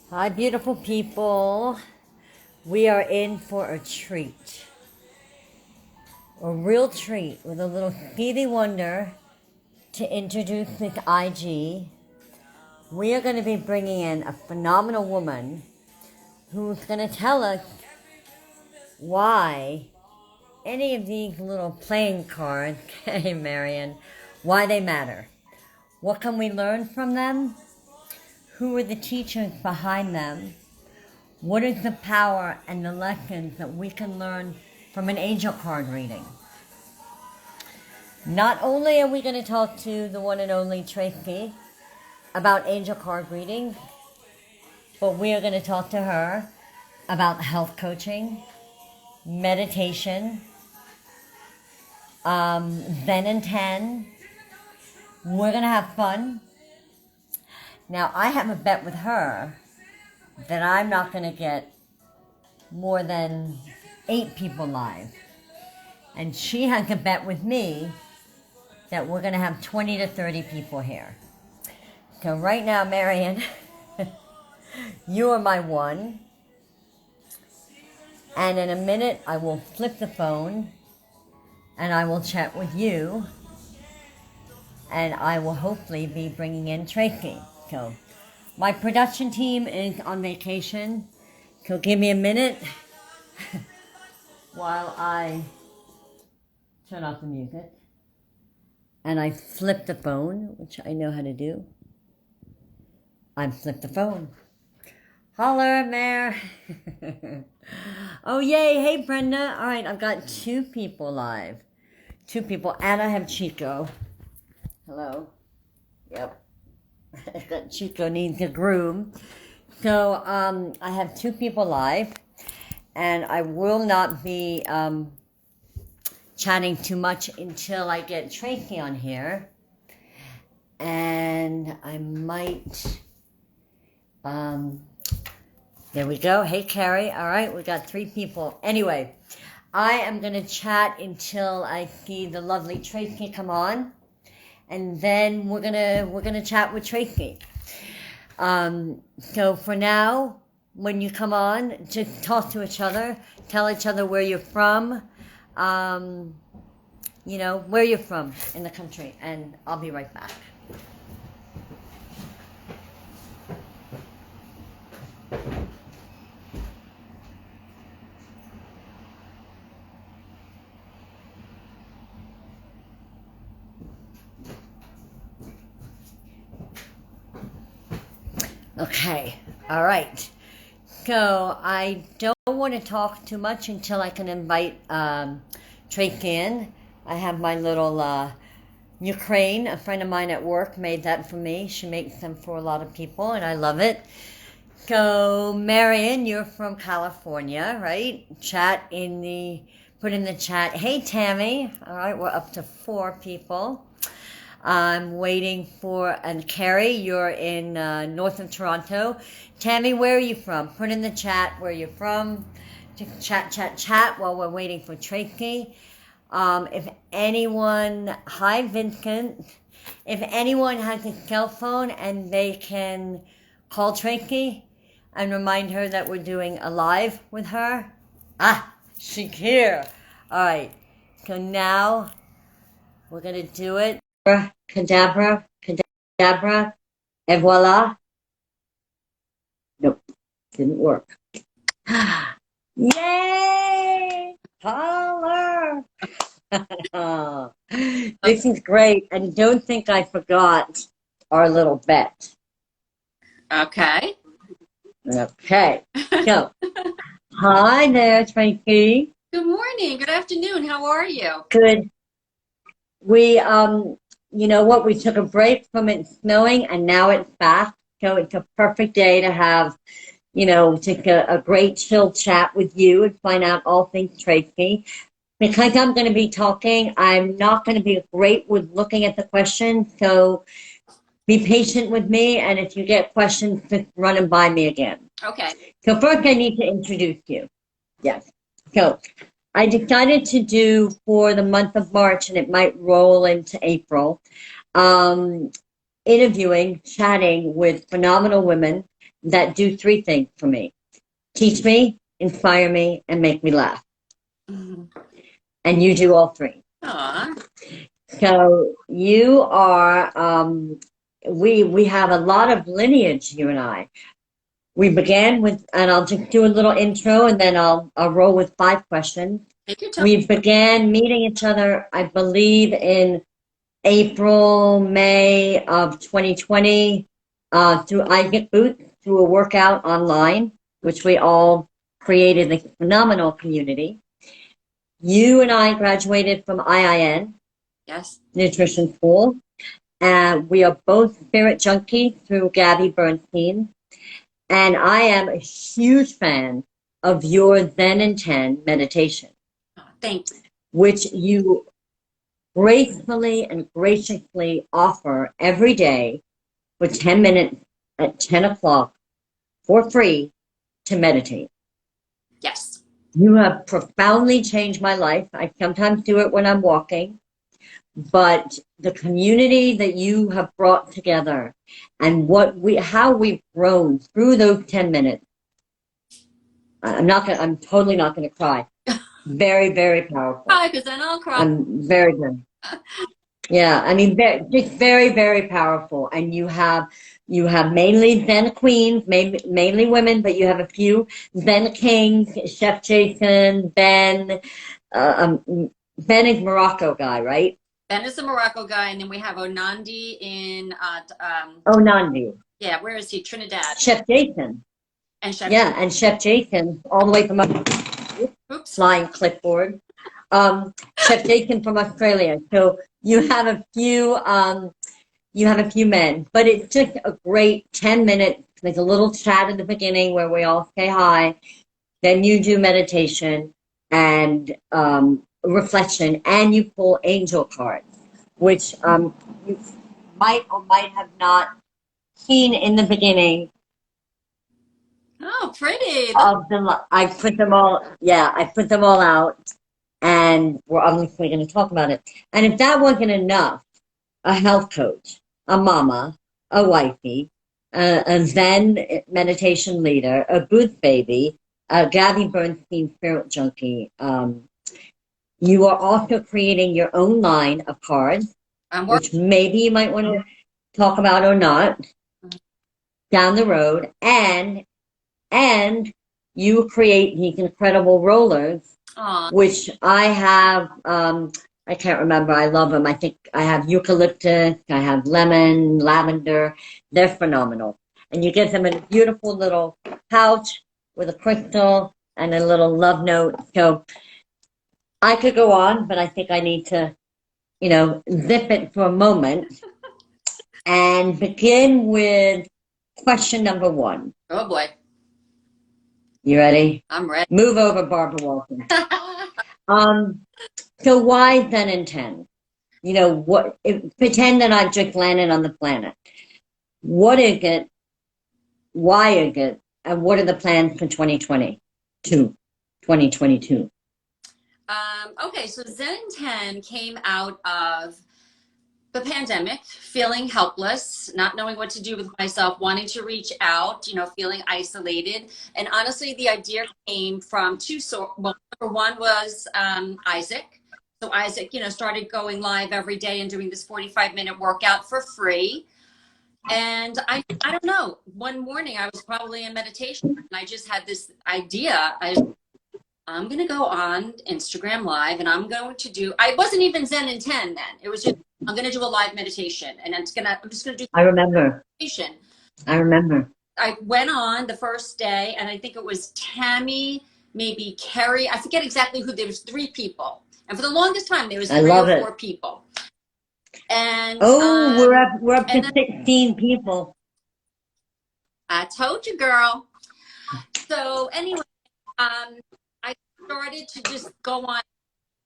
Hi, beautiful people. We are in for a treat. A real treat with a little Stevie Wonder to introduce this IG. We are going to be bringing in a phenomenal woman who's going to tell us why any of these little playing cards, hey Marion, why they matter. What can we learn from them? Who are the teachers behind them? What is the power and the lessons that we can learn from an angel card reading? Not only are we going to talk to the one and only Tracy about angel card reading, but we are going to talk to her about health coaching, meditation, Zen and 10. We're going to have fun. Now, I have a bet with her that I'm not going to get more than 8 people live. And she has a bet with me that we're going to have 20 to 30 people here. So right now, Marion, you are my one. And in a minute, I will flip the phone and I will chat with you. And I will hopefully be bringing in Tracy. So my production team is on vacation. So give me a minute while I turn off the music. And I flip the phone, which I know how to do. I flip the phone. Holler, Mare. Oh, yay. Hey, Brenda. All right, I've got 2 people live. 2 people. And I have Chico. Hello. Yep. I've got Chico needs a groom. So I have 2 people live. And I will not be chatting too much until I get Tracy on here. And I might... there we go. Hey, Carrie. All right, we got 3 people. Anyway, I am going to chat until I see the lovely Tracy come on, and then we're gonna chat with Tracy. So for now, when you come on, just talk to each other, tell each other where you're from, where you're from in the country, and I'll be right back. Okay, all right. So I don't want to talk too much until I can invite Tracy in. I have my little Ukraine. A friend of mine at work made that for me. She makes them for a lot of people, and I love it. So Marion, you're from California, right? Put in the chat. Hey, Tammy. All right, we're up to 4 people. I'm waiting for, and Carrie, you're in north of Toronto. Tammy, where are you from? Put in the chat where you're from. Just chat while we're waiting for Tracy. If anyone, hi Vincent, if anyone has a cell phone and they can call Tracy and remind her that we're doing a live with her. She's here. All right, so now we're going to do it. Cadabra, and voila. Nope, didn't work. Yay! Holler! This is great, and don't think I forgot our little bet. Okay. Okay, so, hi there, Tracy. Good morning, good afternoon, how are you? Good. We, you know what, we took a break from it snowing, and now it's back, so it's a perfect day to have, take a great chill chat with you and find out all things Tracy. Because I'm going to be talking, I'm not going to be great with looking at the questions, so be patient with me, and if you get questions, just run them by me again. Okay. So first I need to introduce you. Yes. So I decided to do for the month of March, and it might roll into April, interviewing, chatting with phenomenal women that do three things for me: teach me, inspire me, and make me laugh. Mhm. And you do all three. Aw. So you are, we have a lot of lineage, you and I. We began with, and I'll just do a little intro and then I'll roll with 5 questions. Take your time. We began meeting each other, I believe, in April, May of 2020, through Isaac Booth, through a workout online, which we all created a phenomenal community. You and I graduated from IIN, Yes. Nutrition School, and we are both spirit junkies through Gabby Bernstein. And I am a huge fan of your Zen and 10 meditation, Oh, thank you. which you gracefully and graciously offer every day for 10 minutes at 10 o'clock for free to meditate. Yes. You have profoundly changed my life. I sometimes do it when I'm walking, but the community that you have brought together and how we've grown through those 10 minutes. I'm totally not going to cry. Very, very powerful. Cry, because then I'll cry. I'm very good. Yeah, I mean, just very, very powerful. And you have mainly Zen queens, mainly women, but you have a few Zen kings, Chef Jason, Ben. Ben is Morocco guy, right? Ben is the Morocco guy, and then we have Onandi in, Oh, Nandi. yeah, where is he? Trinidad. Chef Jason. And Chef. Yeah, and Chef Jason, all the way from Oops. flying clipboard. Chef Jason from Australia. So you have a few men, but it's just a great 10 minutes. There's a little chat in the beginning where we all say hi. Then you do meditation and reflection, and you pull angel cards, which you might or might have not seen in the beginning. Oh, pretty. I put them all. Yeah, I put them all out, and we're obviously going to talk about it. And if that wasn't enough, a health coach, a mama, a wifey, a Zen meditation leader, a Booth baby, a Gabby Bernstein spirit junkie. You are also creating your own line of cards, which maybe you might want to talk about or not down the road, and you create these incredible rollers, Aww. which I have. I can't remember. I love them. I think I have eucalyptus. I have lemon, lavender. They're phenomenal. And you get them in a beautiful little pouch with a crystal and a little love note. So I could go on, but I think I need to, zip it for a moment and begin with question number 1. Oh boy. You ready? I'm ready. Move over, Barbara Walton. So why Zen and 10? Pretend that I've just landed on the planet. What is it? Why is it? And what are the plans for 2022? Okay, so Zen 10 came out of the pandemic, feeling helpless, not knowing what to do with myself, wanting to reach out, feeling isolated. And honestly, the idea came from two sources. Well, number one was Isaac. So Isaac, started going live every day and doing this 45-minute workout for free. And I don't know, one morning I was probably in meditation and I just had this idea. I'm going to go on Instagram Live and I'm going to do, I wasn't even Zen in 10 then. It was just, I'm going to do a live meditation and I'm just going to do. I remember. Meditation. I remember. I went on the first day and I think it was Tammy, maybe Carrie. I forget exactly who. There was 3 people. And for the longest time, there was 3 or 4 people. And we're up to 16 people. I told you, girl. So anyway, I started to just go on.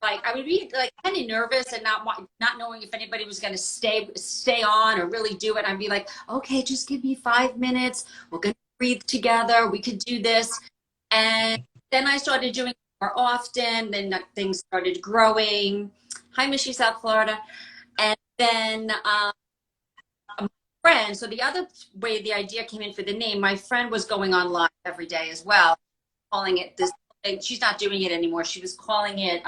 Like I would be like kind of nervous and not knowing if anybody was going to stay on or really do it. I'd be like, okay, just give me 5 minutes. We're going to breathe together. We could do this. And then I started doing it more often. Then things started growing. Hi, Michi, South Florida. And then friend, so the other way the idea came in for the name, my friend was going on live every day as well, calling it this. And she's not doing it anymore. She was calling it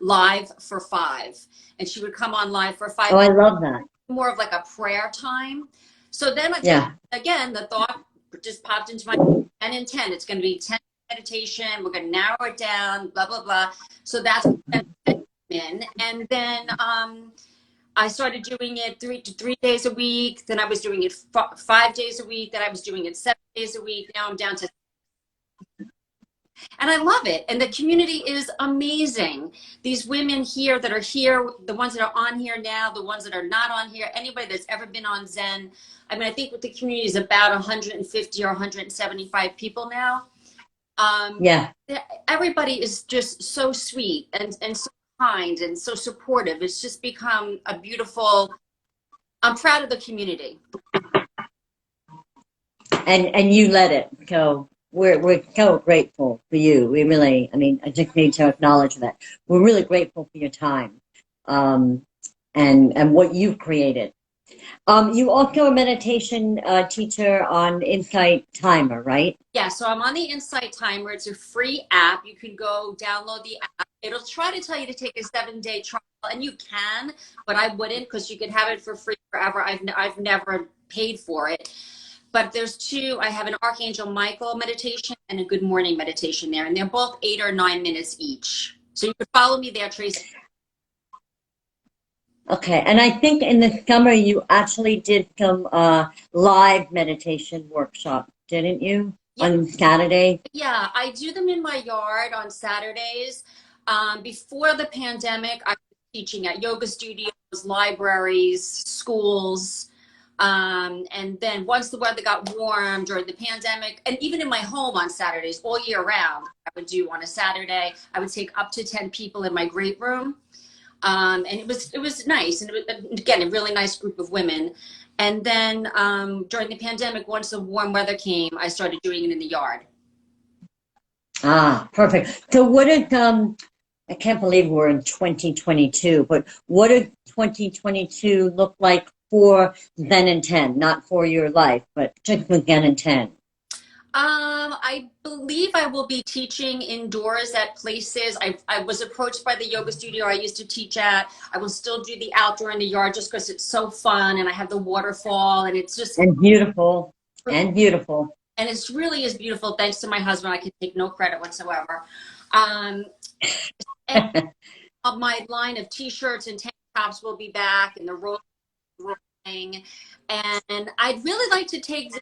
Live for Five, and she would come on live for five Oh, I minutes, love that. more of like a prayer time. So then Yeah. again, the thought just popped into my 10 and 10. It's going to be 10 meditation. We're going to narrow it down, blah, blah, blah. So that's what 10 in. And then I started doing it 3 days a week. Then I was doing it 5 days a week. Then I was doing it 7 days a week. Now I'm down to, and I love it. And the community is amazing. These women here that are here, the ones that are on here now, the ones that are not on here, anybody that's ever been on Zen. I mean, I think with the community is about 150 or 175 people now. Yeah. Everybody is just so sweet and so kind and so supportive. It's just become a beautiful, I'm proud of the community. And you let it go. We're so grateful for you. We really, I mean, I just need to acknowledge that. We're really grateful for your time, and what you've created. You also a meditation teacher on Insight Timer, right? Yeah, so I'm on the Insight Timer. It's a free app. You can go download the app. It'll try to tell you to take a 7-day trial, and you can, but I wouldn't, because you could have it for free forever. I've never paid for it. But there's two. I have an Archangel Michael meditation and a Good Morning meditation there, and they're both 8 or 9 minutes each. So you could follow me there, Tracy. Okay, and I think in the summer you actually did some live meditation workshops, didn't you? Yeah. On Saturday? Yeah, I do them in my yard on Saturdays. Before the pandemic, I was teaching at yoga studios, libraries, schools. And then once the weather got warm during the pandemic, and even in my home on Saturdays, all year round, I would do on a Saturday, I would take up to 10 people in my great room. And it was nice. And it was, again, a really nice group of women. And then during the pandemic, once the warm weather came, I started doing it in the yard. Ah, perfect. So what did, I can't believe we're in 2022, but what did 2022 look like for Zen and 10? Not for your life, but just with Zen and 10. I believe I will be teaching indoors at places. I was approached by the yoga studio I used to teach at. I will still do the outdoor in the yard just because it's so fun, and I have the waterfall, and it's just And beautiful. And beautiful. And it really is beautiful. Thanks to my husband, I can take no credit whatsoever. And my line of T-shirts and tank tops will be back, and the rolling. And I'd really like to take Zen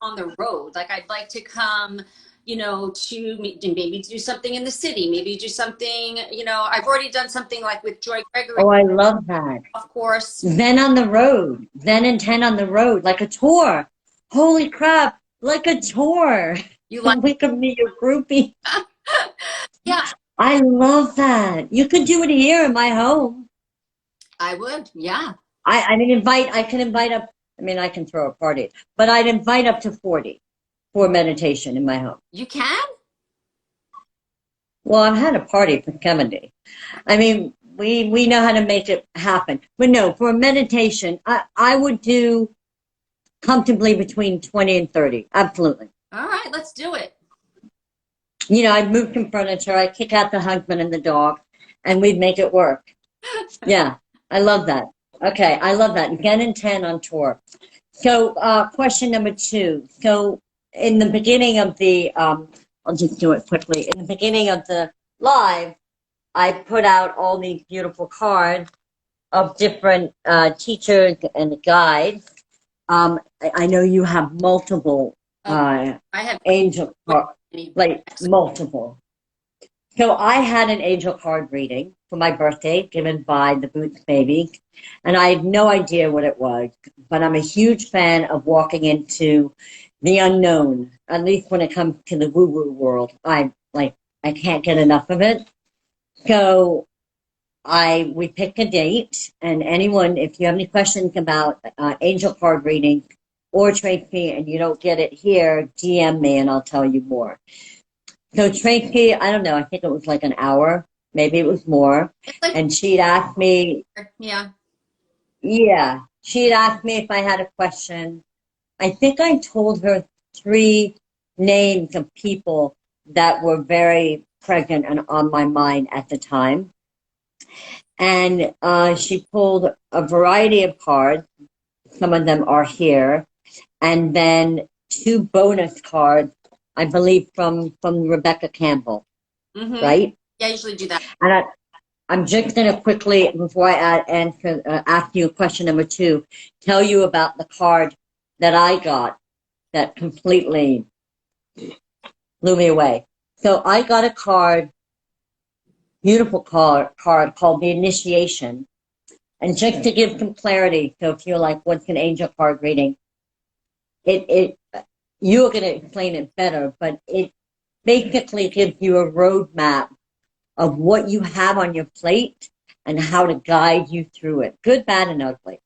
on the road. Like, I'd like to come, to maybe do something in the city, maybe do something, I've already done something like with Joy Gregory. Oh, I love that. Of course. Zen on the road. Zen and 10 on the road, like a tour. Holy crap, like a tour. You like? We could be your groupie. Yeah. I love that. You could do it here in my home. I would, yeah. I can invite up, I can throw a party, but I'd invite up to 40 for meditation in my home. You can? Well, I've had a party for 70. We know how to make it happen. But no, for meditation, I would do comfortably between 20 and 30. Absolutely. All right, let's do it. I'd move some furniture, I'd kick out the husband and the dog, and we'd make it work. Yeah, I love that. Okay, I love that. Zen and 10 on tour. So, question number 2. So, in the beginning of the, I'll just do it quickly. In the beginning of the live, I put out all these beautiful cards of different teachers and guides. I know you have multiple I have angel cards, like multiple. So I had an angel card reading for my birthday given by the Boots baby, and I had no idea what it was, but I'm a huge fan of walking into the unknown, at least when it comes to the woo-woo world. I can't get enough of it. So we pick a date, and anyone, if you have any questions about angel card reading or Tracy and you don't get it here, DM me and I'll tell you more. So Tracy, I don't know, I think it was like an hour, maybe it was more, and she'd asked me, yeah, She'd asked me if I had a question. I think I told her 3 names of people that were very present and on my mind at the time. And she pulled a variety of cards. Some of them are here. And then 2 bonus cards, I believe, from Rebecca Campbell, right? Yeah, I usually do that. And I'm just going to quickly, before I ask you question number 2, tell you about the card that I got that completely blew me away. So I got a card, beautiful card called the Initiation. And just to give some clarity, so if you're like, what's an angel card reading? You're going to explain it better, but it basically gives you a roadmap of what you have on your plate and how to guide you through it, good, bad, and ugly.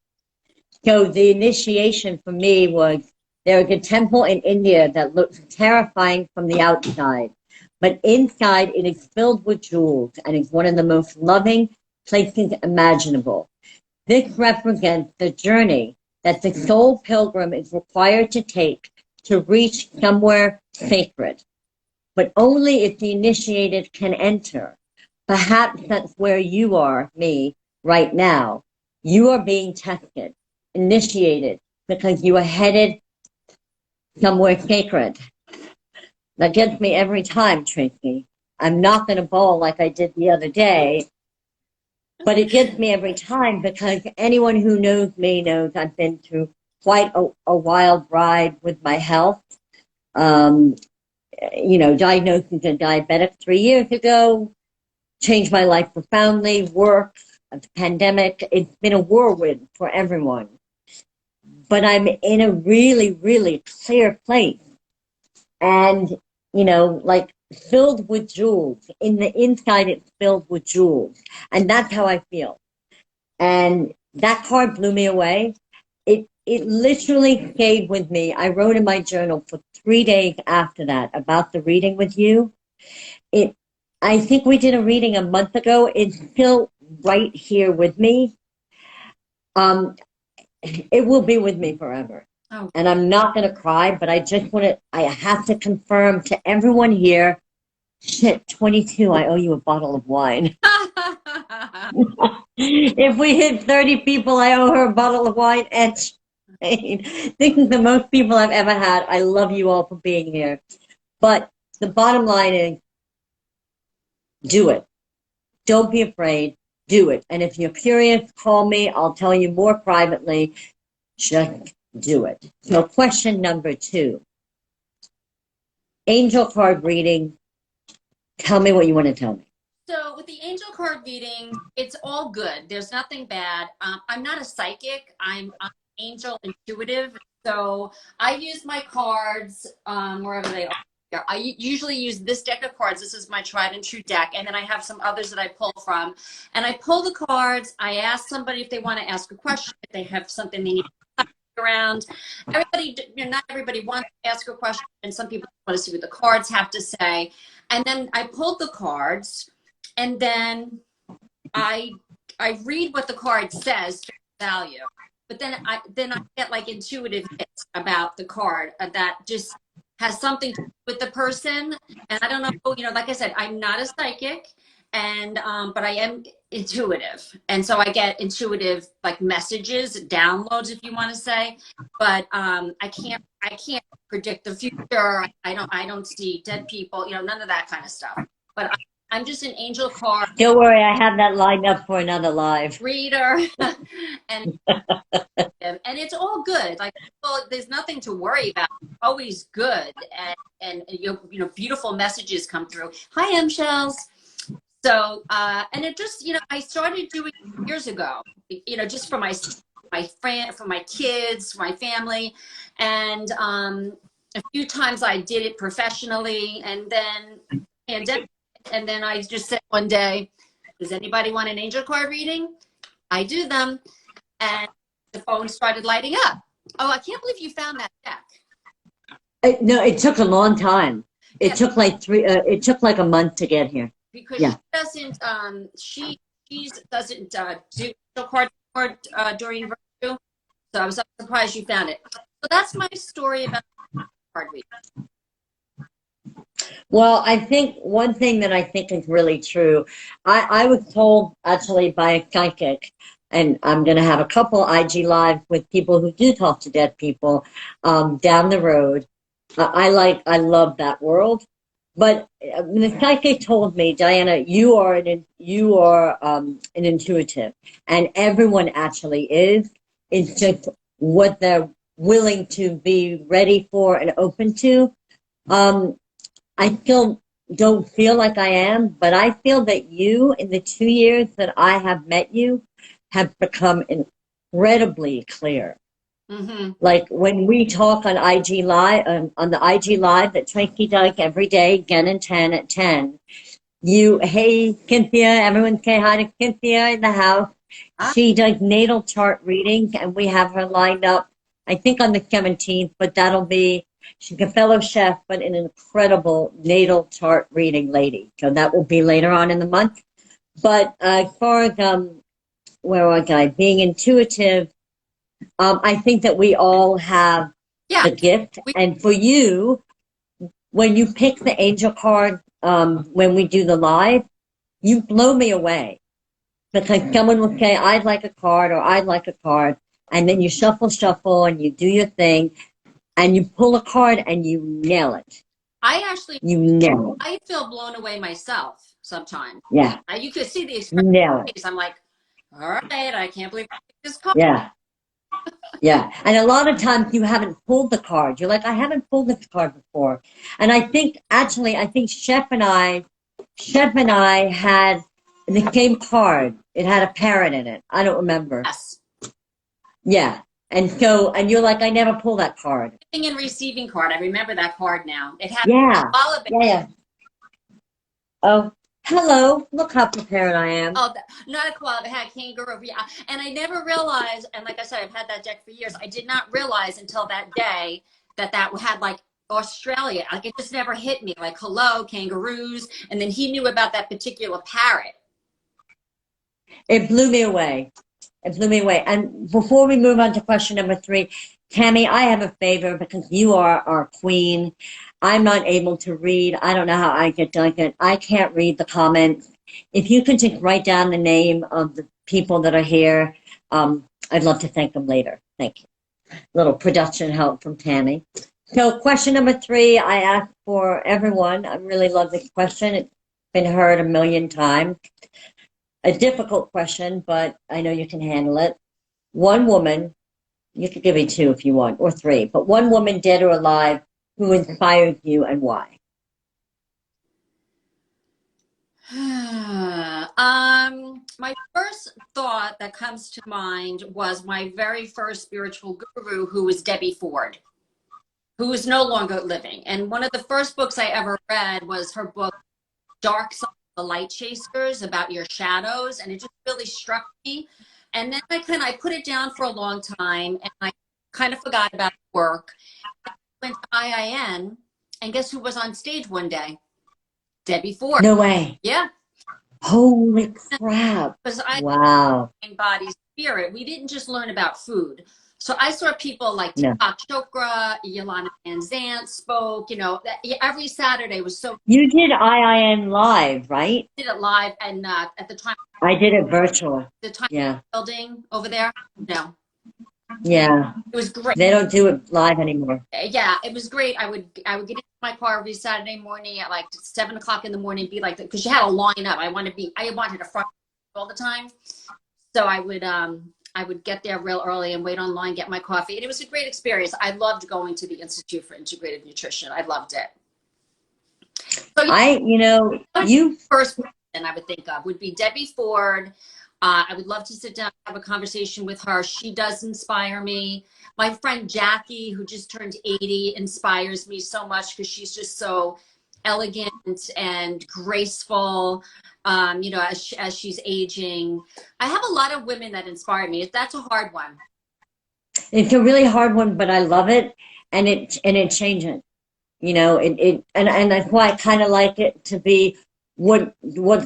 So the initiation for me was, there's a temple in India that looks terrifying from the outside, but inside it is filled with jewels and is one of the most loving places imaginable. This represents the journey that the soul pilgrim is required to take to reach somewhere sacred. But only if the initiated can enter. Perhaps that's where you are, me, right now. You are being tested, initiated, because you are headed somewhere sacred. That gets me every time, Tracy. I'm not going to bawl like I did the other day, but it gets me every time because anyone who knows me knows I've been through quite a wild ride with my health. Diagnosed as a diabetic 3 years ago, changed my life profoundly, work, the pandemic. It's been a whirlwind for everyone. But I'm in a really, really clear place. And, like filled with jewels. In the inside, it's filled with jewels. And that's how I feel. And that card blew me away. It literally stayed with me. I wrote in my journal for 3 days after that about the reading with you. I think we did a reading a month ago. It's still right here with me. It will be with me forever. Oh. And I'm not going to cry, but I have to confirm to everyone here, shit, 22, I owe you a bottle of wine. If we hit 30 people, I owe her a bottle of wine. And this is the most people I've ever had. I love you all for being here. But the bottom line is, do it. Don't be afraid. Do it. And if you're curious, call me. I'll tell you more privately. Just do it. So question number 2. Angel card reading. Tell me what you want to tell me. So with the angel card reading, it's all good. There's nothing bad. I'm not a psychic. I'm angel intuitive. So I use my cards wherever they are. I usually use this deck of cards. This is my tried and true deck. And then I have some others that I pull from. And I pull the cards. I ask somebody if they want to ask a question, if they have something they need to around. Everybody, not everybody wants to ask a question. And some people want to see what the cards have to say. And then I pulled the cards. And then I read what the card says to value. But then I get like intuitive hits about the card that just has something to do with the person. And I don't know, like I said, I'm not a psychic, and but I am intuitive. And so I get intuitive like messages, downloads, if you want to say. But I can't predict the future. I don't see dead people, none of that kind of stuff. But I'm just an angel card. Don't worry, I have that lined up for another live. Reader. and it's all good. Like, well, there's nothing to worry about. It's always good. And beautiful messages come through. Hi, M Shells. So, and it just, I started doing it years ago, just for my friend, for my kids, for my family. And a few times I did it professionally, and then pandemic. And then I just said one day, does anybody want an angel card reading? I do them. And the phone started lighting up. Oh, I can't believe you found that deck. No, it took a long time. It took like a month to get here. Because she doesn't do angel card during virtue. So I was surprised you found it. So that's my story about card reading. Well, I think one thing that I think is really true, I was told actually by a psychic, and I'm going to have a couple IG Live with people who do talk to dead people down the road. I love that world. But the psychic told me, Diana, you are an intuitive, and everyone actually is. It's just what they're willing to be ready for and open to. Um, I still don't feel like I am, but I feel that you, in the 2 years that I have met you, have become incredibly clear. Mm-hmm. Like when we talk on IG Live, on the IG Live that Tracy does every day, again and 10 at 10, hey, Cynthia, everyone say hi to Cynthia in the house. She does natal chart readings, and we have her lined up, I think on the 17th, but she's a fellow chef, but an incredible natal chart reading lady. So that will be later on in the month. But as far as, where was I, being intuitive, I think that we all have the gift. And for you, when you pick the angel card, when we do the live, you blow me away. Because someone will say, I'd like a card, or I'd like a card. And then you shuffle, and you do your thing, and you pull a card, and you nail it. You nail it. I feel blown away myself sometimes. Yeah. You could see the expression. Nail it. I'm like, all right, I can't believe I picked this card. Yeah. Yeah. And a lot of times you haven't pulled the card. You're like, I haven't pulled this card before. And I think Chef and I had the same card. It had a parrot in it. I don't remember. Yes. Yeah. And you're like, I never pull that card. Giving and receiving card. I remember that card now. It had koala bear. Yeah. Oh, hello. Look how prepared I am. Oh, not a koala. It had kangaroo. Yeah. And I never realized, and like I said, I've had that deck for years. I did not realize until that day that had like Australia. Like it just never hit me. Like, hello, kangaroos. And then he knew about that particular parrot. It blew me away. And before we move on to question number 3, Tammy, I have a favor because you are our queen. I'm not able to read. I don't know how I get done it. I can't read the comments. If you could just write down the name of the people that are here, I'd love to thank them later. Thank you. Little production help from Tammy. So question number 3, I asked for everyone. I really love this question. It's been heard a million times. A difficult question, but I know you can handle it. One woman, you could give me 2 if you want, or 3, but one woman, dead or alive, who inspired you and why? My first thought that comes to mind was my very first spiritual guru, who was Debbie Ford, who is no longer living. And one of the first books I ever read was her book, Dark Side of the Light Chasers, about your shadows. And it just really struck me. And then I put it down for a long time, and I kind of forgot about work. I went to IIN, and guess who was on stage one day? Debbie Ford. No way. Yeah. Holy crap. Because wow. Mind, body, spirit. We didn't just learn about food. So I saw people like Deepak Chopra, Yolanda Van Zandt spoke, every Saturday was so. You did IIN live, right? I did it live, and at the time. I did it virtual. The time building over there? No. Yeah. It was great. They don't do it live anymore. Yeah, it was great. I would get into my car every Saturday morning at like 7 o'clock in the morning, be like, because you had to line up. I wanted a front all the time. So I would get there real early and wait online, get my coffee. And it was a great experience. I loved going to the Institute for Integrative Nutrition. I loved it. So you first person I would think of would be Debbie Ford. I would love to sit down and have a conversation with her. She does inspire me. My friend Jackie, who just turned 80, inspires me so much because she's just so elegant and graceful, as she's aging. I have a lot of women that inspire me. That's a hard one. It's a really hard one, but I love it, and it changes. And that's why I kind of like it to be what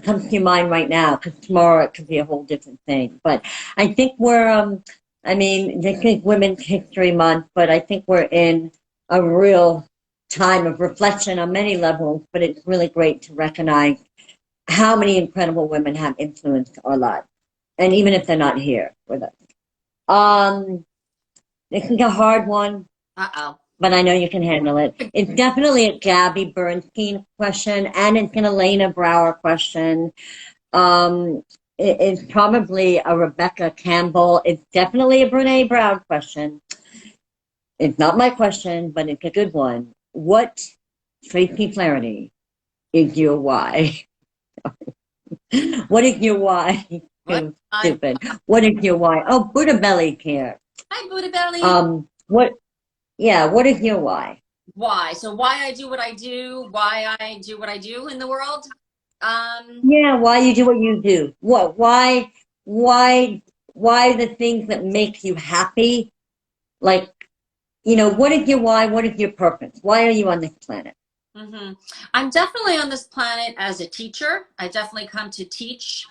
comes to your mind right now, because tomorrow it could be a whole different thing. But I think we're I mean, they think Women's History Month, but I think we're in a real time of reflection on many levels, but it's really great to recognize how many incredible women have influenced our lives. And even if they're not here with us. This is a hard one, Uh-oh. but I know you can handle it. It's definitely a Gabby Bernstein question, and it's an Elena Brower question. It's probably a Rebecca Campbell. It's definitely a Brene Brown question. It's not my question, but it's a good one. What, Tracy Flaherty, is your why? What is your why? What? So stupid. What is your why? Oh, Buddha Belly here. Hi, Buddha Belly. What? Yeah, what is your why? Why? So why I do what I do, why I do what I do in the world? Yeah, why you do what you do. What? Why the things that make you happy? Like, what is your why? What is your purpose? Why are you on this planet? I'm definitely on this planet as a teacher. I definitely come to teach.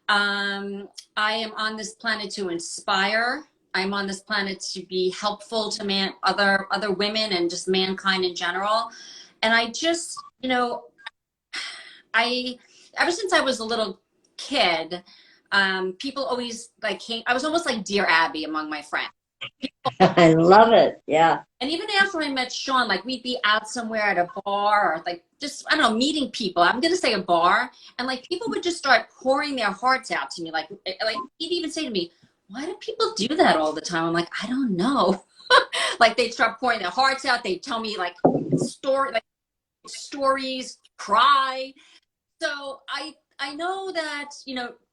I am on this planet to inspire. I'm on this planet to be helpful to other women and just mankind in general. And I just, I ever since I was a little kid, people always I was almost like Dear Abby among my friends. I love it. Yeah. And even after I met Sean, like we'd be out somewhere at a bar or like just, I don't know, meeting people. I'm going to say a bar. And like people would just start pouring their hearts out to me. Like he'd even say to me, why do people do that all the time? I'm like, I don't know. Like they'd start pouring their hearts out. They'd tell me like stories, cry. So I know that,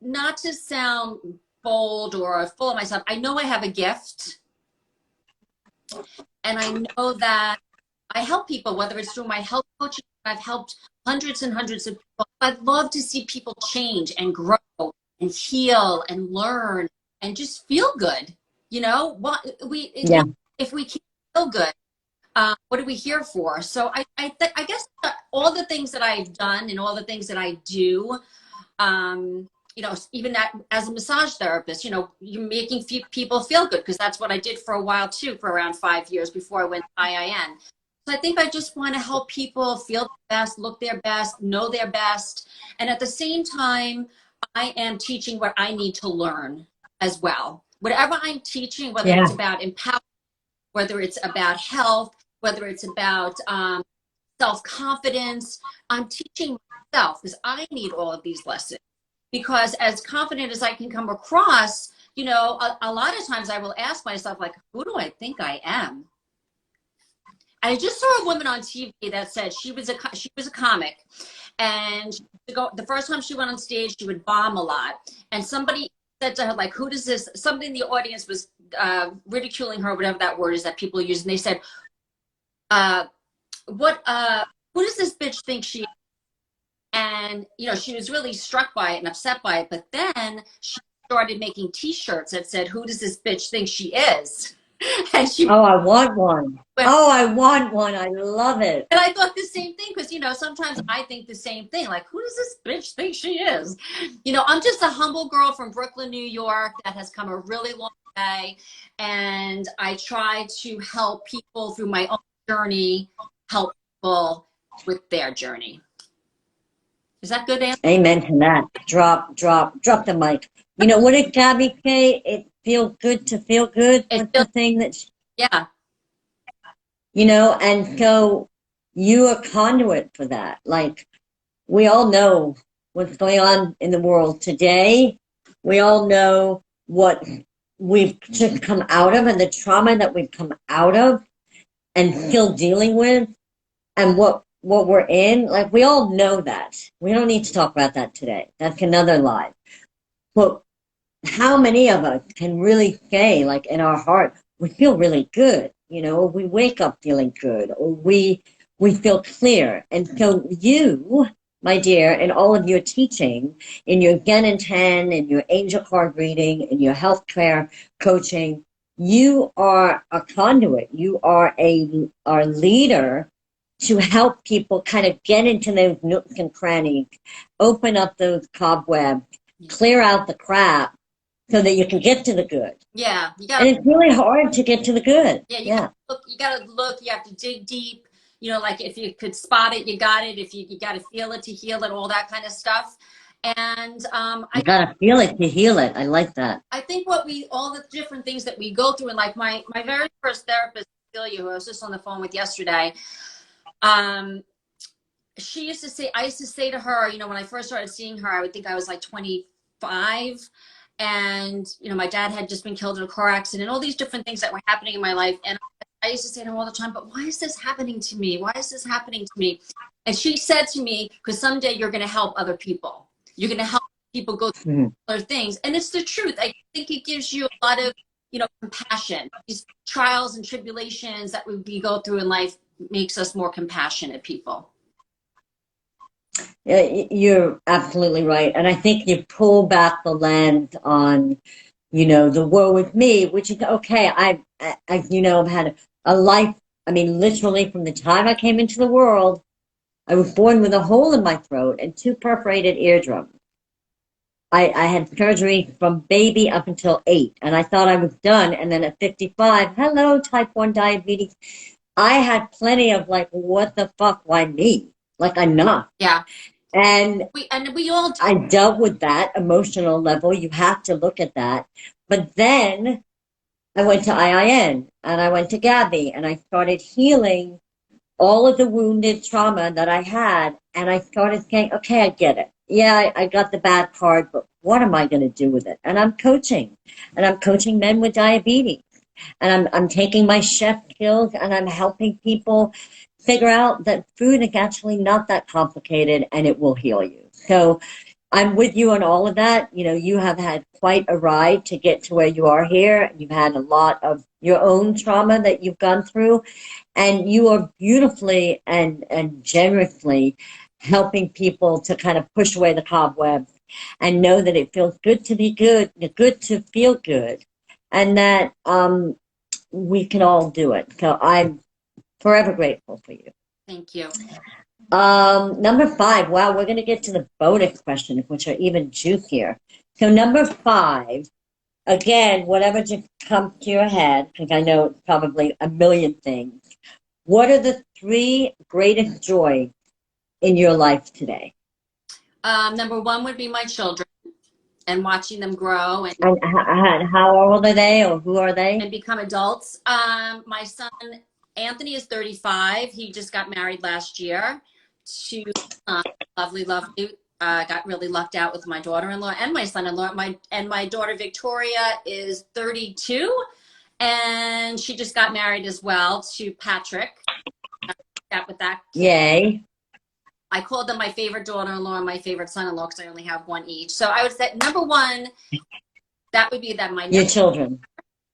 not to sound bold or full of myself, I know I have a gift. And I know that I help people, whether it's through my health coaching. I've helped hundreds and hundreds of people. I'd love to see people change and grow and heal and learn and just feel good. Yeah. If we can't feel good, what are we here for? So I guess all the things that I've done and all the things that I do, even that as a massage therapist, you're making people feel good because that's what I did for a while too, for around 5 years before I went to IIN. So I think I just want to help people feel their best, look their best, know their best. And at the same time, I am teaching what I need to learn as well. Whatever I'm teaching, whether it's about empowerment, whether it's about health, whether it's about self-confidence, I'm teaching myself because I need all of these lessons. Because as confident as I can come across, a lot of times I will ask myself, like, who do I think I am? I just saw a woman on TV that said she was a comic, and the first time she went on stage, she would bomb a lot. And somebody said to her, like, who does this? Somebody in the audience was ridiculing her, whatever that word is that people use, and they said, who does this bitch think she is? And, she was really struck by it and upset by it. But then she started making T-shirts that said, who does this bitch think she is? And I want one. I want one. I love it. And I thought the same thing because, sometimes I think the same thing. Like, who does this bitch think she is? I'm just a humble girl from Brooklyn, New York that has come a really long way. And I try to help people through my own journey, help people with their journey. Is that good, Anne? Amen to that. Drop the mic. What did Gabby say? It feels good to feel good. What's the thing that? Yeah. And so you're a conduit for that. Like, we all know what's going on in the world today. We all know what we've just come out of and the trauma that we've come out of and still dealing with and what we're in. Like, we all know that. We don't need to talk about that today. That's another lie. But how many of us can really say, like, in our heart, we feel really good, or we wake up feeling good, or we feel clear. And so you, my dear, in all of your teaching, in your Gen and 10, in your angel card reading, in your healthcare coaching, you are a conduit. You are our leader to help people kind of get into those nooks and crannies, open up those cobwebs, clear out the crap, so that you can get to the good. Yeah, you And gotta. it's really hard to get to the good. Yeah, you Yeah. gotta look. You gotta look. You have to dig deep. You know, like if you could spot it, you got it. If you got to feel it to heal it, all that kind of stuff. And You gotta feel it to heal it. I like that. I think what we all the different things that we go through, and like my very first therapist, Celia, who I was just on the phone with yesterday, um, she used to say, I used to say to her, you know, when I first started seeing her, I would think I was like 25. And, you know, my dad had just been killed in a car accident, all these different things that were happening in my life. And I used to say to her all the time, but why is this happening to me? Why is this happening to me? And she said to me, because someday you're going to help other people. You're going to help people go through other things. And it's the truth. I think it gives you a lot of, you know, compassion. These trials and tribulations that we go through in life makes us more compassionate people. You're absolutely right. And I think you pull back the lens on, you know, the woe with me, which is okay. You know, I've had a life. I mean, literally from the time I came into the world, I was born with a hole in my throat and two perforated eardrums. I had surgery from baby up until 8, and I thought I was done. And then at 55, hello, type 1 diabetes. I had plenty of like, what the fuck? Why me? Like, enough. Yeah. And we all do. I dealt with that emotional level. You have to look at that. But then I went to IIN and I went to Gabby and I started healing all of the wounded trauma that I had. And I started saying, okay, I get it. Yeah, I got the bad card, but what am I going to do with it? And I'm coaching men with diabetes. And I'm taking my chef skills and I'm helping people figure out that food is actually not that complicated and it will heal you. So I'm with you on all of that. You know, you have had quite a ride to get to where you are here. You've had a lot of your own trauma that you've gone through, and you are beautifully and generously helping people to kind of push away the cobwebs and know that it feels good to be good, good to feel good, and that we can all do it. So I'm forever grateful for you. Thank you. Number 5. Wow, we're going to get to the bonus questions, which are even juicier. So number 5, again, whatever just comes to your head, because I know it's probably a million things. What are the 3 greatest joys in your life today? Number 1 would be my children and watching them grow and how old are they, or who are they? And become adults. My son Anthony is 35. He just got married last year to lovely. Got really lucked out with my daughter-in-law and my son-in-law. My daughter Victoria is 32, and she just got married as well to Patrick. With that. Yay! I called them my favorite daughter-in-law and my favorite son-in-law because I only have one each. So I would say number 1, that would be that my your children.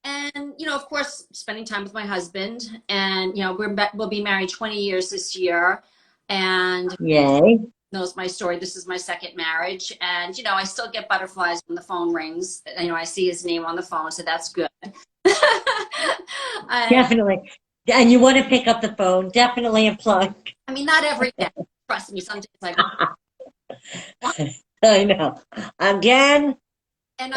And, you know, of course, spending time with my husband. And, you know, we'll be married 20 years this year. And yay, knows my story. This is my second marriage. And, you know, I still get butterflies when the phone rings. You know, I see his name on the phone, so that's good. Definitely. And you want to pick up the phone. Definitely a plug. I mean, not every day. Trust me, sometimes like, I know. Again. And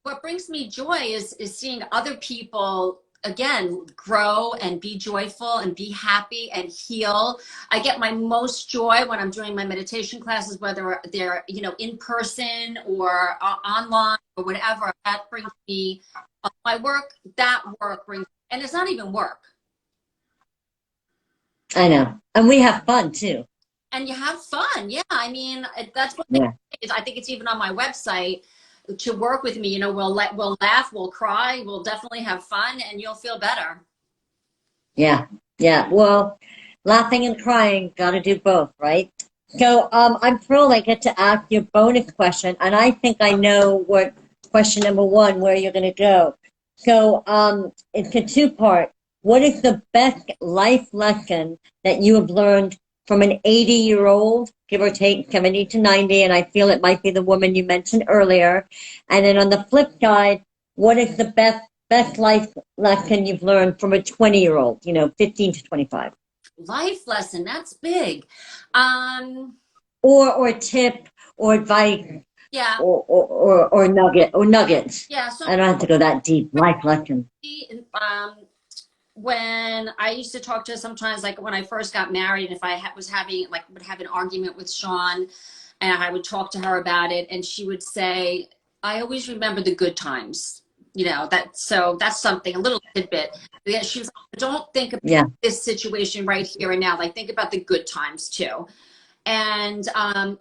what brings me joy is seeing other people again grow and be joyful and be happy and heal. I get my most joy when I'm doing my meditation classes, whether they're, you know, in person or online or whatever. That brings me my work. That work brings, and it's not even work. I know, and we have fun too. And you have fun, yeah. I mean, that's what it is. I think it's even on my website. To work with me, you know, we'll laugh, we'll cry, we'll definitely have fun, and you'll feel better. Yeah. Well, laughing and crying, got to do both, right? So I'm thrilled I get to ask your bonus question, and I think I know what question number 1, where you're going to go. So it's a 2-part. What is the best life lesson that you have learned from an 80-year-old, give or take 70 to 90, and I feel it might be the woman you mentioned earlier? And then on the flip side, what is the best life lesson you've learned from a 20-year-old, you know, 15 to 25? Life lesson, that's big. Or tip or advice Yeah. or nuggets. Yeah. So I don't have to go that deep. Life lesson. um, when I used to talk to her sometimes, like when I first got married, and if I was having like would have an argument with Sean, and I would talk to her about it, and she would say, "I always remember the good times." You know that, so that's something a little tidbit. Yeah, she was like, "Don't think about Yeah. this situation right here and now. Like think about the good times too." And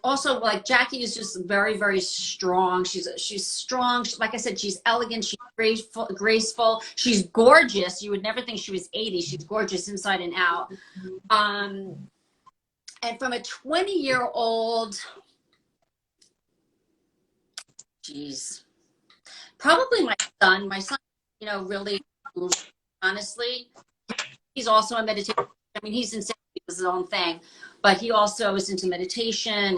also like Jackie is just very very strong. She's strong. Like I said, she's elegant, she's graceful, she's gorgeous. You would never think she was 80. She's gorgeous inside and out. um and from a 20-year-old, geez, probably my son, really, honestly, he's also a meditation. I mean, he's insane, he does his own thing, but he also is into meditation,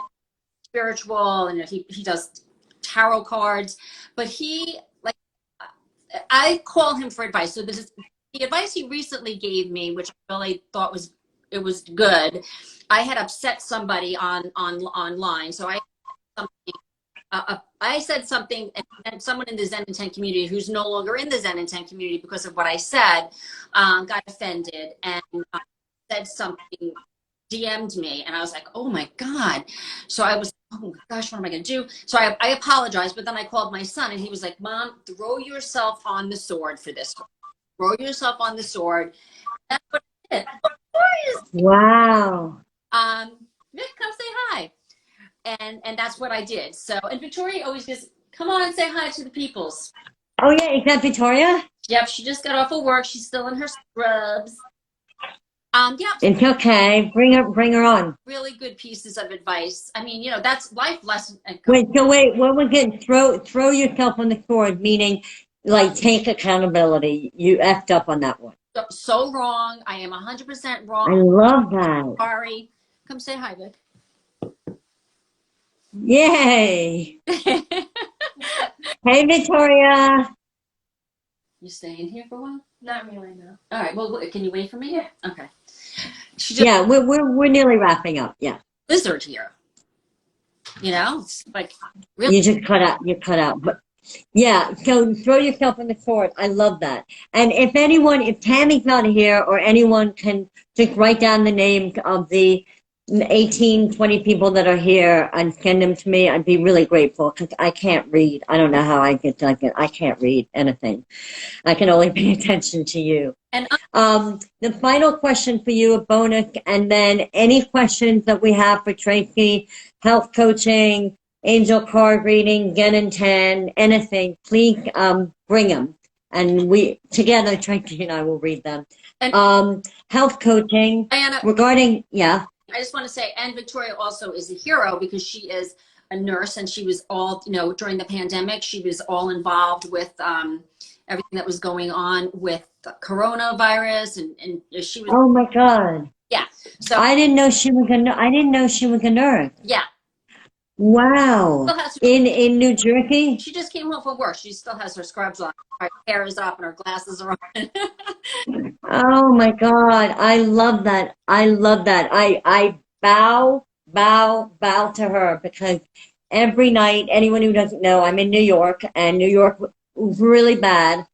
spiritual, and he does tarot cards. But he, like, I call him for advice. So this is the advice he recently gave me, which I really thought was good. I had upset somebody on online, so I said something, and someone in the Zen and Ten community, who's no longer in the Zen and Ten community because of what I said, got offended and said something, DM'd me, and I was like, oh my God. So I was, oh my gosh, what am I going to do? So I apologized, but then I called my son, and he was like, Mom, throw yourself on the sword for this one. Throw yourself on the sword. That's what I did. Wow. Nick, come say hi. And that's what I did. So, and Victoria always goes, come on, say hi to the peoples. Oh yeah, is that Victoria? Yep, she just got off of work. She's still in her scrubs. Yeah. It's okay. Bring her on. Really good pieces of advice. I mean, that's life lesson. Wait, what was it? Throw yourself on the sword, meaning like take accountability. You effed up on that one. So wrong. I am 100% wrong. I love that. Sorry. Come say hi, Vic. Yay! Hey, Victoria. You staying here for a while? Not really, no. All right. Well, can you wait for me? Yeah. Okay. She just Yeah, we're nearly wrapping up. Yeah. lizard here. It's like really. You just cut out. You cut out. But yeah, so throw yourself on the sword. I love that. And if Tammy's not here, or anyone can just write down the names of the 18, 20 people that are here and send them to me, I'd be really grateful, because I can't read. I don't know how I get like it. I can't read anything. I can only pay attention to you. And The final question for you, a bonus, and then any questions that we have for Tracy, health coaching, angel card reading, Gen and 10, anything, please bring them. And we, together, Tracy and I will read them. And Health coaching, Diana, regarding, yeah. I just want to say, and Victoria also is a hero because she is a nurse, and she was all, during the pandemic, she was all involved with everything that was going on with the coronavirus, and she was. Oh my God. Yeah. So I didn't know she was a nurse. yeah. Wow. In New Jersey? She just came home from work. She still has her scrubs on. Her hair is up and her glasses are on. Oh my God. I love that. I love that. I bow to her, because every night, anyone who doesn't know, I'm in New York, and New York was really bad.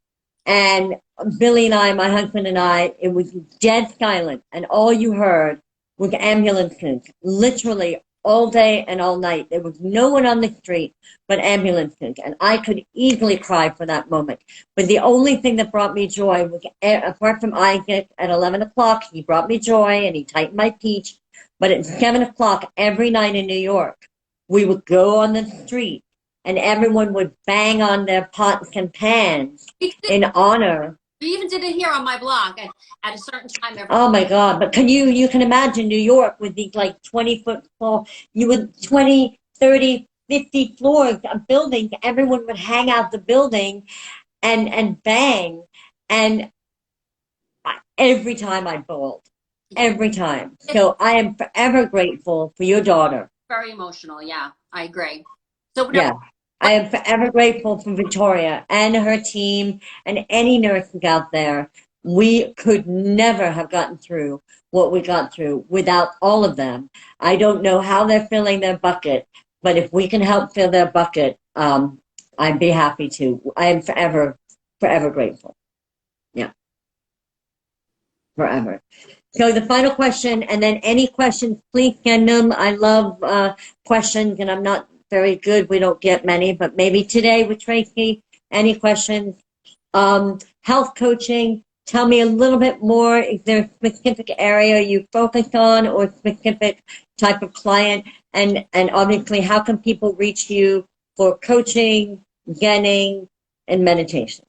And Billy and I, my husband and I, it was dead silent. And all you heard was ambulances, literally all day and all night. There was no one on the street but ambulances. And I could easily cry for that moment. But the only thing that brought me joy was, apart from Isaac at 11 o'clock, he brought me joy and he tightened my peach. But at 7 o'clock every night in New York, we would go on the street and everyone would bang on their pots and pans in honor. We even did it here on my block at a certain time every. Oh my God. But you can imagine New York with these like 20-foot tall, 20, 30, 50 floors of buildings. Everyone would hang out the building and bang. And every time I bawled. Every time. So I am forever grateful for your daughter. Very emotional. Yeah, I agree. So yeah. I am forever grateful for Victoria and her team and any nurses out there. We could never have gotten through what we got through without all of them. I don't know how they're filling their bucket, But if we can help fill their bucket, I'd be happy to. I am forever, forever grateful. Yeah, forever. So the final question, and then any questions, please send them. I love questions, and I'm not very good. We don't get many, but maybe today with Tracy, any questions? Health coaching. Tell me a little bit more. Is there a specific area you focus on, or specific type of client? And obviously, how can people reach you for coaching, getting, and meditation?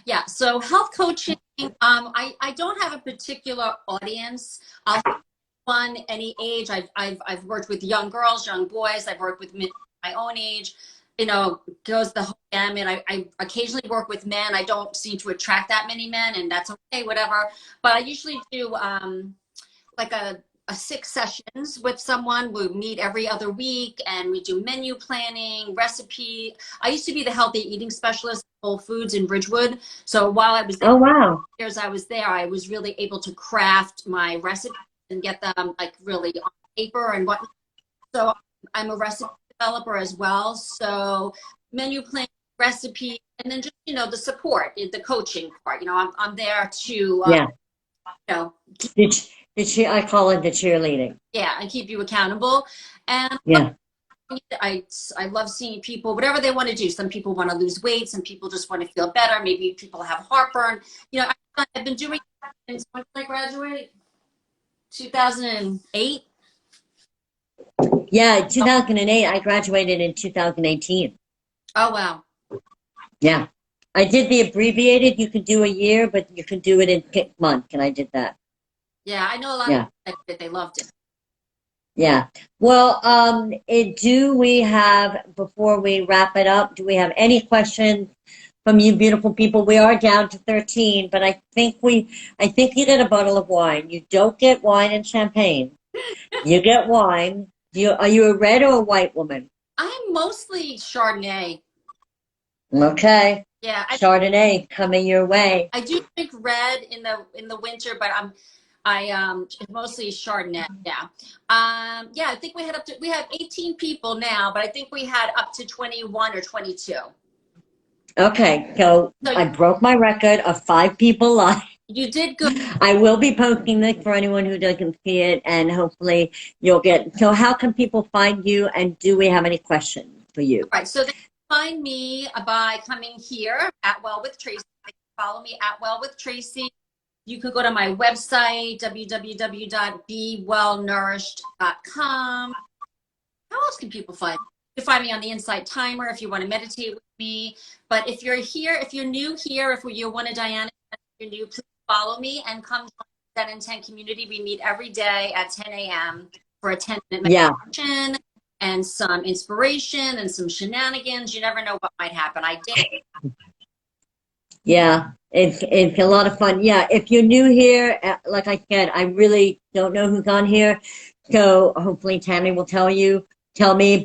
Yeah, so health coaching, I don't have a particular audience. I'll have fun any age. I've worked with young girls, young boys. I've worked with men my own age. You know, goes the whole gamut. I occasionally work with men. I don't seem to attract that many men, and that's okay, whatever. But I usually do like a 6 sessions with someone. We meet every other week and we do menu planning, recipe. I used to be the healthy eating specialist at Whole Foods in Bridgewood. So while I was there, Oh, wow. years I was there, I was really able to craft my recipes and get them like really on paper and whatnot. So I'm a recipe developer as well. So menu planning, recipe, and then just, you know, the support, the coaching part. You know, I'm there to, Yeah. you know, I call it the cheerleading. yeah, and keep you accountable. And Yeah. I love seeing people, whatever they want to do. Some people want to lose weight. Some people just want to feel better. Maybe people have heartburn. You know, I've been doing since when did I graduate? 2008. Yeah, 2008. I graduated in 2018. Oh, wow. Yeah. I did the abbreviated. You could do a year, but you could do it in 6 months, and I did that. Yeah, I know a lot of Yeah. people that they loved it. Yeah. Well, do we have, before we wrap it up, do we have any questions from you beautiful people? We are down to 13, but I think you get a bottle of wine. You don't get wine and champagne. You get wine. Are you a red or a white woman? I'm mostly Chardonnay. Okay. Yeah, Chardonnay coming your way. I do drink red in the winter, but mostly Chardonnay. Yeah. Yeah, I think we have 18 people now, but I think we had up to 21 or 22. Okay, so So I broke my record of 5 people live. you did good. I will be posting this for anyone who doesn't see it, and hopefully you'll get. So, how can people find you, and do we have any questions for you? All right. So they can find me by coming here at Well with Tracy. They can follow me at Well with Tracy. You can go to my website, www.bewellnourished.com. How else can people find me? You can find me on the Insight Timer if you want to meditate with me. But if you're here, if you're new here, if you're one of Diana, if you're new, please follow me and come join the 10 and 10 community. We meet every day at 10 a.m. for a 10-minute Yeah, meditation and some inspiration and some shenanigans. You never know what might happen. I did. yeah, it's a lot of fun. Yeah, if you're new here, like I said, I really don't know who's on here, so hopefully Tammy will tell me.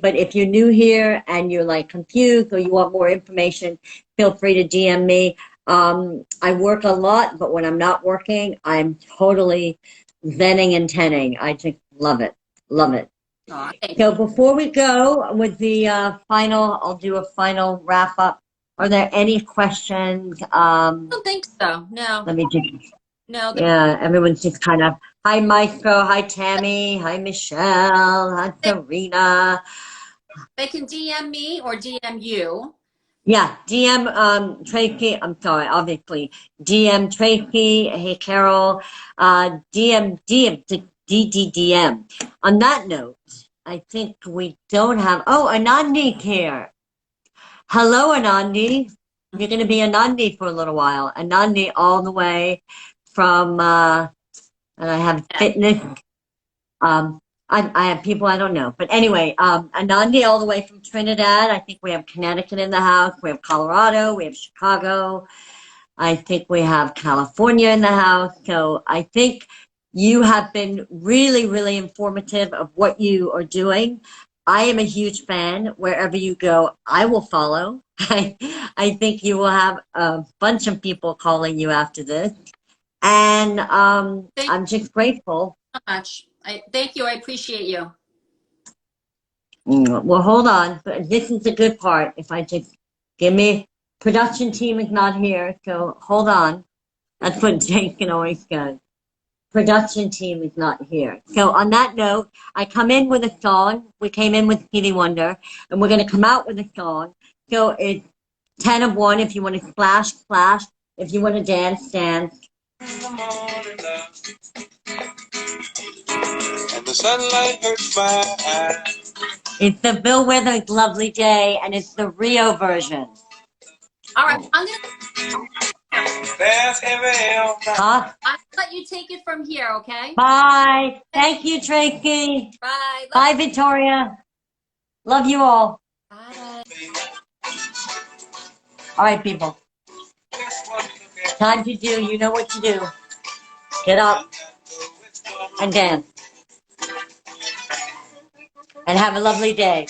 But if you're new here and you're like confused or you want more information, feel free to DM me. I work a lot, but when I'm not working, I'm totally zenning and tenning. I just love it. Love it. Aw, thank you. So before we go with the I'll do a final wrap up. Are there any questions? I don't think so. No, Let me just, no. yeah, everyone's just kind of, hi Maestro, hi Tammy, hi Michelle, hi Serena. They can DM me or DM you. Yeah, DM Tracy, I'm sorry, obviously. DM Tracy, hey Carol, DDDM. On that note, I think we don't have, oh, Anandi's here. Hello, Anandi. You're going to be Anandi for a little while. Anandi all the way from, and I have fitness. I have people I don't know. But anyway, Anandi all the way from Trinidad. I think we have Connecticut in the house. We have Colorado. We have Chicago. I think we have California in the house. So I think you have been really, really informative of what you are doing. I am a huge fan. Wherever you go, I will follow. I think you will have a bunch of people calling you after this. And Thank I'm just grateful. you so much. Thank you. I appreciate you. Well, hold on. But this is the good part. If I just give me production team is not here, so hold on. That's what Jake can always go. Production team is not here. So on that note, I come in with a song. We came in with Stevie Wonder, and we're going to come out with a song. So it's 10 of 1 if you want to splash, splash. If you want to dance, dance. And the sunlight hurts my eyes. It's the Bill Withers Lovely Day, and it's the Rio version. All right, I'm gonna. Huh? I'll let you take it from here, okay? Bye. Thank you, Tracy. Bye. Bye, Victoria. Love you all. Bye. All right, people. Time to do. You know what to do. Get up and dance. And have a lovely day.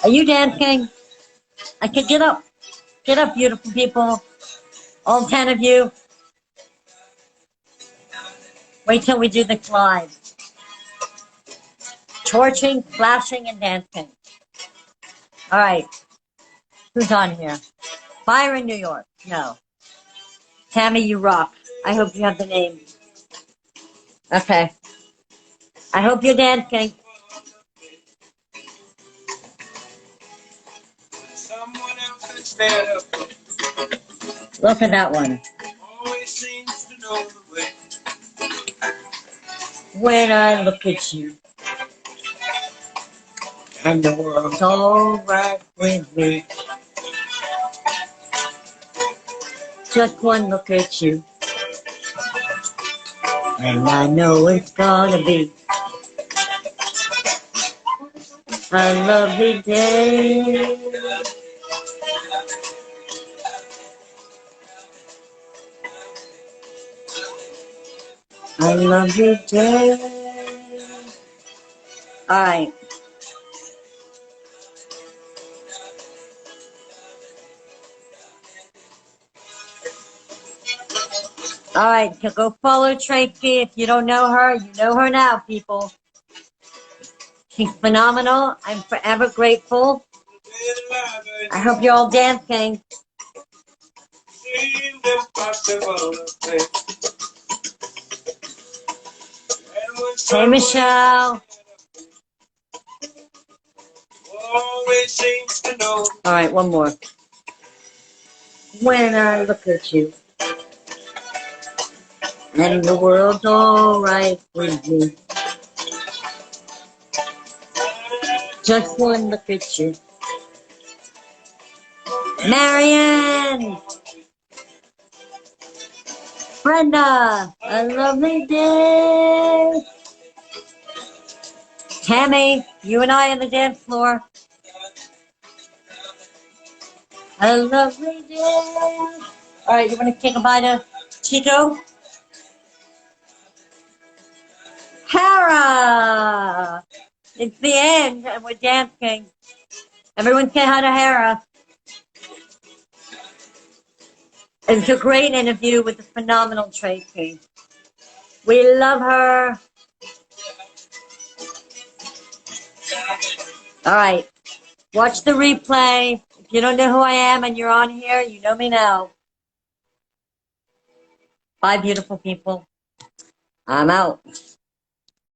Are you dancing? I could get up. Get up, beautiful people. All 10 of you. Wait till we do the slide. Torching, flashing, and dancing. All right. Who's on here? Byron, New York. No. Tammy, you rock. I hope you have the name. Okay. I hope you're dancing. Look at that one. When I look at you, and the world's all right with me. Just one look at you, and I know it's gonna be a lovely day. A lovely day. All right. All right, so go follow Tracy. If you don't know her, you know her now, people. She's phenomenal. I'm forever grateful. I hope you're all dancing. Hey, Michelle. All right, one more. When I look at you, and the world's all right with me. Just one look at you. Marianne! Brenda! A lovely day! Tammy, you and I on the dance floor. A lovely day! All right, you want to take a bite of Chico? Hera! It's the end, and we're dancing. Everyone say hi to Hera. It's a great interview with the phenomenal Tracy. We love her. All right. Watch the replay. If you don't know who I am and you're on here, you know me now. Bye, beautiful people. I'm out.